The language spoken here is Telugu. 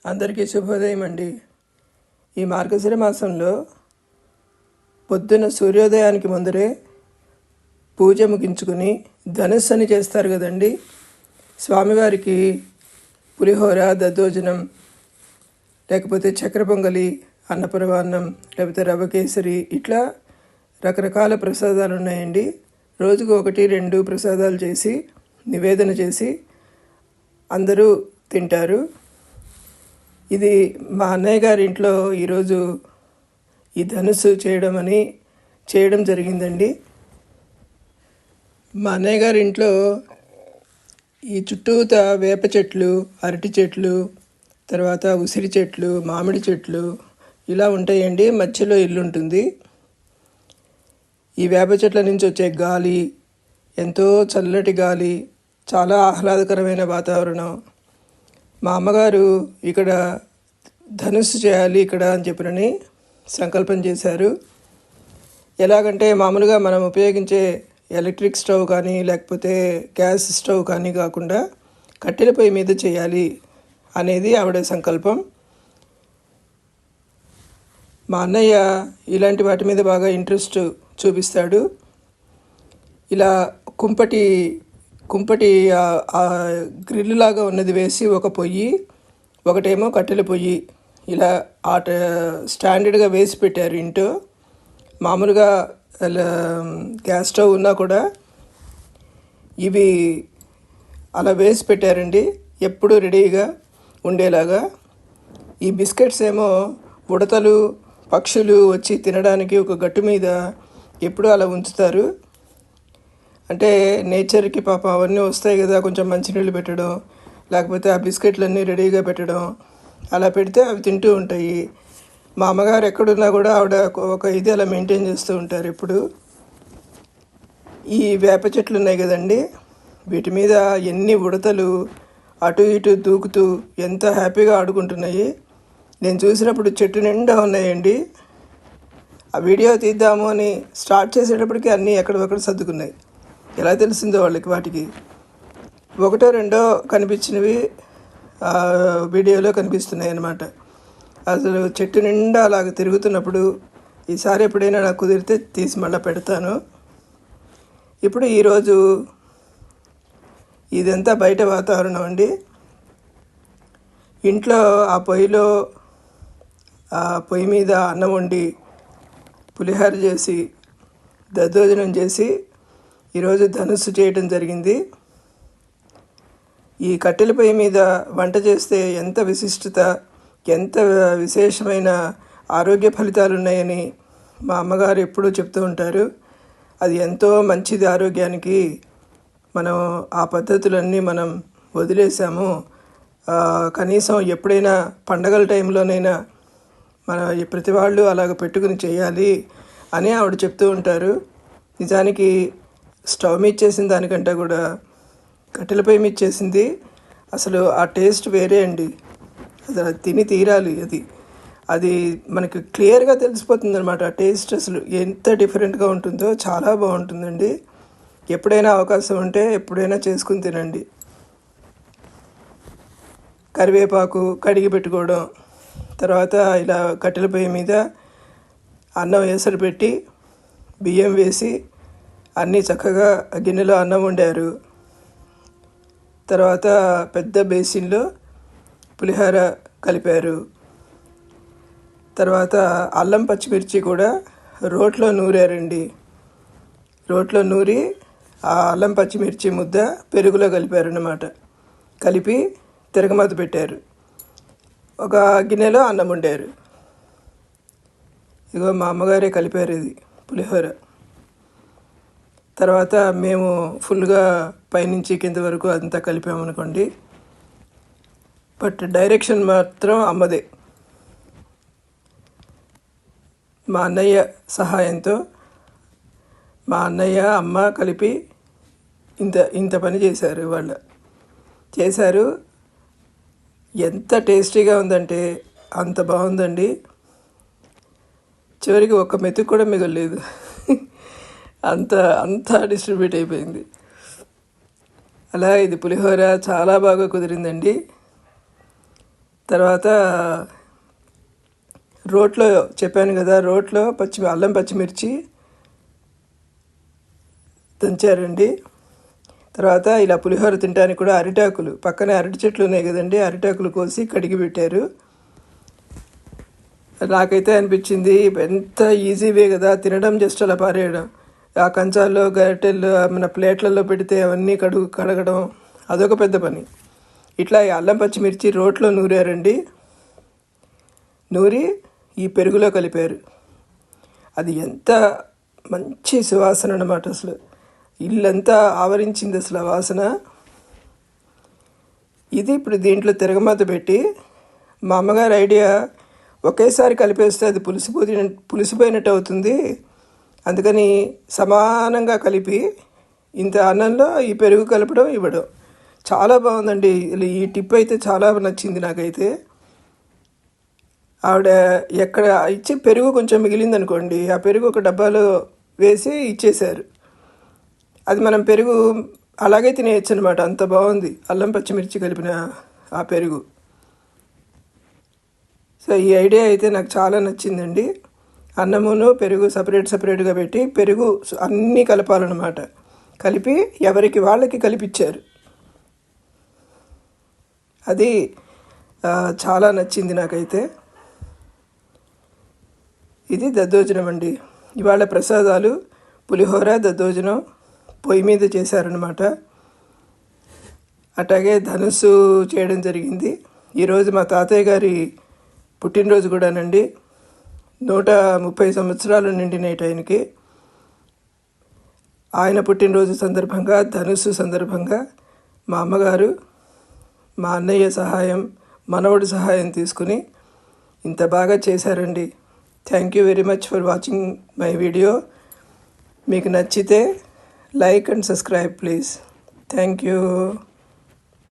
అందరికీ శుభోదయం అండి. ఈ మార్గశిర మాసంలో పొద్దున సూర్యోదయానికి ముందరే పూజ ముగించుకుని ధనుస్సు అని చేస్తారు కదండి. స్వామివారికి పులిహోర, దద్దోజనం, లేకపోతే చక్కెర పొంగలి, అన్నపరమాన్నం, లేకపోతే రవ్వ కేసరి, ఇట్లా రకరకాల ప్రసాదాలు ఉన్నాయండి. రోజుకు 1-2 ప్రసాదాలు చేసి నివేదన చేసి అందరూ తింటారు. ఇది మా అన్నయ్య గారి ఇంట్లో ఈరోజు ఈ ధనుస్సు చేయడం జరిగిందండి. మా అన్నయ్య గారి ఇంట్లో ఈ చుట్టూత వేప చెట్లు, అరటి చెట్లు, తర్వాత ఉసిరి చెట్లు, మామిడి చెట్లు ఇలా ఉంటాయండి. మధ్యలో ఇల్లు ఉంటుంది. ఈ వేప చెట్ల నుంచి వచ్చే గాలి ఎంతో చల్లటి గాలి, చాలా ఆహ్లాదకరమైన వాతావరణం. మా అమ్మగారు ఇక్కడ ధనుస్సు చేయాలి ఇక్కడ అని చెప్పినని సంకల్పం చేశారు. ఎలాగంటే మామూలుగా మనం ఉపయోగించే ఎలక్ట్రిక్ స్టవ్ కానీ లేకపోతే గ్యాస్ స్టవ్ కానీ కాకుండా కట్టెల పొయ్యి మీద చేయాలి అనేది ఆవిడ సంకల్పం. మా అన్నయ్య ఇలాంటి వాటి మీద బాగా ఇంట్రెస్ట్ చూపిస్తాడు. ఇలా కుంపటి గ్రిల్ లాగా ఉన్నది వేసి ఒక పొయ్యి, ఒకటేమో కట్టెల పొయ్యి, ఇలా స్టాండర్డ్గా వేసి పెట్టారు ఇంట్లో. మామూలుగా గ్యాస్ స్టవ్ ఉన్నా కూడా ఇవి అలా వేసి పెట్టారండి, ఎప్పుడు రెడీగా ఉండేలాగా. ఈ బిస్కెట్స్ ఏమో ఉడతలు, పక్షులు వచ్చి తినడానికి ఒక గట్టు మీద ఎప్పుడూ అలా ఉంచుతారు. అంటే నేచర్కి పాపం అవన్నీ వస్తాయి కదా, కొంచెం మంచినీళ్ళు పెట్టడం, లేకపోతే ఆ బిస్కెట్లన్నీ రెడీగా పెట్టడం, అలా పెడితే అవి తింటూ ఉంటాయి. మా అమ్మగారు ఎక్కడున్నా కూడా ఆవిడ ఒక ఇది అలా మెయింటైన్ చేస్తూ ఉంటారు ఎప్పుడు. ఈ వేప చెట్లు ఉన్నాయి కదండి, వీటి మీద ఎన్ని ఉడతలు అటు ఇటు దూకుతూ ఎంత హ్యాపీగా ఆడుకుంటున్నాయి. నేను చూసినప్పుడు చెట్టు నిండా ఉన్నాయండి. ఆ వీడియో తీద్దాము అని స్టార్ట్ చేసేటప్పటికి అన్నీ ఎక్కడొక్కడ సర్దుకున్నాయి. ఎలా తెలిసిందో వాళ్ళకి, వాటికి 1-2 కనిపించినవి వీడియోలో కనిపిస్తున్నాయి అన్నమాట. అసలు చెట్టు నిండా అలాగ తిరుగుతున్నప్పుడు ఈసారి ఎప్పుడైనా నాకు కుదిరితే తీసి మళ్ళీ పెడతాను. ఇప్పుడు ఈరోజు ఇదంతా బయట వాతావరణం అండి. ఇంట్లో ఆ పొయ్యి మీద అన్నం వండి పులిహోర చేసి దద్దోజనం చేసి ఈరోజు ధనుస్సు చేయడం జరిగింది. ఈ కట్టెల పొయ్యి మీద వంట చేస్తే ఎంత విశిష్టత, ఎంత విశేషమైన ఆరోగ్య ఫలితాలు ఉన్నాయని మా అమ్మగారు ఎప్పుడూ చెప్తూ ఉంటారు. అది ఎంతో మంచిది ఆరోగ్యానికి. మనం ఆ పద్ధతులన్నీ మనం వదిలేసాము. కనీసం ఎప్పుడైనా పండగల టైంలోనైనా మన ప్రతి వాళ్ళు అలాగ పెట్టుకుని చేయాలి అని ఆవిడ చెప్తూ ఉంటారు. నిజానికి స్టవ్ మీద చేసిన దానికంటే కూడా కట్టెల పొయ్యి మీద చేసింది అసలు ఆ టేస్ట్ వేరే అండి. అసలు తిని తీరాలి. అది మనకి క్లియర్గా తెలిసిపోతుంది అనమాట. ఆ టేస్ట్ అసలు ఎంత డిఫరెంట్గా ఉంటుందో చాలా బాగుంటుందండి. ఎప్పుడైనా అవకాశం ఉంటే ఎప్పుడైనా చేసుకుని తినండి. కరివేపాకు కడిగి పెట్టుకోవడం, తర్వాత ఇలా కట్టెల పొయ్యి మీద అన్నం ఎసరు పెట్టి బియ్యం వేసి అన్నీ చక్కగా గిన్నెలో అన్నం వండారు. తర్వాత పెద్ద బేసిన్లో పులిహోర కలిపారు. తర్వాత అల్లం పచ్చిమిర్చి కూడా రోట్లో నూరారండి. రోట్లో నూరి ఆ అల్లం పచ్చిమిర్చి ముద్ద పెరుగులో కలిపారన్నమాట. కలిపి తిరగమాత పెట్టారు. ఒక గిన్నెలో అన్నం వండారు. ఇగో మా అమ్మగారే కలిపారు ఇది పులిహోర. తర్వాత మేము ఫుల్గా పైనుంచి కింద వరకు అంతా కలిపామనుకోండి. బట్ డైరెక్షన్ మాత్రం అమ్మదే. మా అన్నయ్య సహాయంతో మా అన్నయ్య, అమ్మ కలిపి ఇంత పని చేశారు. చేశారు. ఎంత టేస్టీగా ఉందంటే అంత బాగుందండి. చివరికి ఒక్క మెతుకు కూడా మిగలలేదు. అంతా డిస్ట్రిబ్యూట్ అయిపోయింది. అలా ఇది పులిహోర చాలా బాగా కుదిరిందండి. తర్వాత రోట్లో చెప్పాను కదా, రోట్లో అల్లం పచ్చిమిర్చి దంచారండి. తర్వాత ఇలా పులిహోర తినడానికి కూడా అరిటాకులు, పక్కనే అరటి చెట్లు ఉన్నాయి కదండి, అరిటాకులు కోసి కడిగి పెట్టారు. నాకైతే అనిపించింది ఎంత ఈజీ వే కదా, తినడం జస్ట్ అలా పారేయడం. ఆ కంచాల్లో గరిటెల్లో మన ప్లేట్లలో పెడితే అవన్నీ కడగడం అదొక పెద్ద పని. ఇట్లా ఈ అల్లం పచ్చిమిర్చి రోట్లో నూరారండి. నూరి ఈ పెరుగులో కలిపారు. అది ఎంత మంచి సువాసన అన్నమాట. అసలు ఇల్లంతా ఆవరించింది అసలు ఆ వాసన. ఇది ఇప్పుడు దీంట్లో తిరగమాత పెట్టి, మా అమ్మగారి ఐడియా, ఒకేసారి కలిపేస్తే అది పులిసిపోయినట్టు అవుతుంది, అందుకని సమానంగా కలిపి ఇంత అన్నంలో ఈ పెరుగు కలపడం ఇవ్వడం. చాలా బాగుందండి. ఈ టిప్ అయితే చాలా నచ్చింది నాకైతే. ఆవిడ ఎక్కడ ఇచ్చి పెరుగు కొంచెం మిగిలిందనుకోండి, ఆ పెరుగు ఒక డబ్బాలో వేసి ఇచ్చేశారు. అది మనం పెరుగు అలాగే తినేయచ్చు అనమాట. అంత బాగుంది అల్లం పచ్చిమిర్చి కలిపిన ఆ పెరుగు. సో ఈ ఐడియా అయితే నాకు చాలా నచ్చిందండి. అన్నమును పెరుగు సపరేట్గా పెట్టి పెరుగు అన్నీ కలపాలన్నమాట. కలిపి ఎవరికి వాళ్ళకి కలిపిచ్చారు. అది చాలా నచ్చింది నాకైతే. ఇది దద్దోజనం అండి. ఇవాళ ప్రసాదాలు పులిహోర, దద్దోజనం పొయ్యి మీద చేశారనమాట. అట్లాగే ధనుస్సు చేయడం జరిగింది. ఈరోజు మా తాతయ్య గారి పుట్టినరోజు కూడానండి. 130 సంవత్సరాలు నిండినటి ఆయనకి. ఆయన పుట్టినరోజు సందర్భంగా, ధనుస్సు సందర్భంగా మా అమ్మగారు, మా అన్నయ్య సహాయం, మనవడి సహాయం తీసుకుని ఇంత బాగా చేశారండి. Thank you very much for watching my video. మీకు నచ్చితే like and subscribe please. Thank you.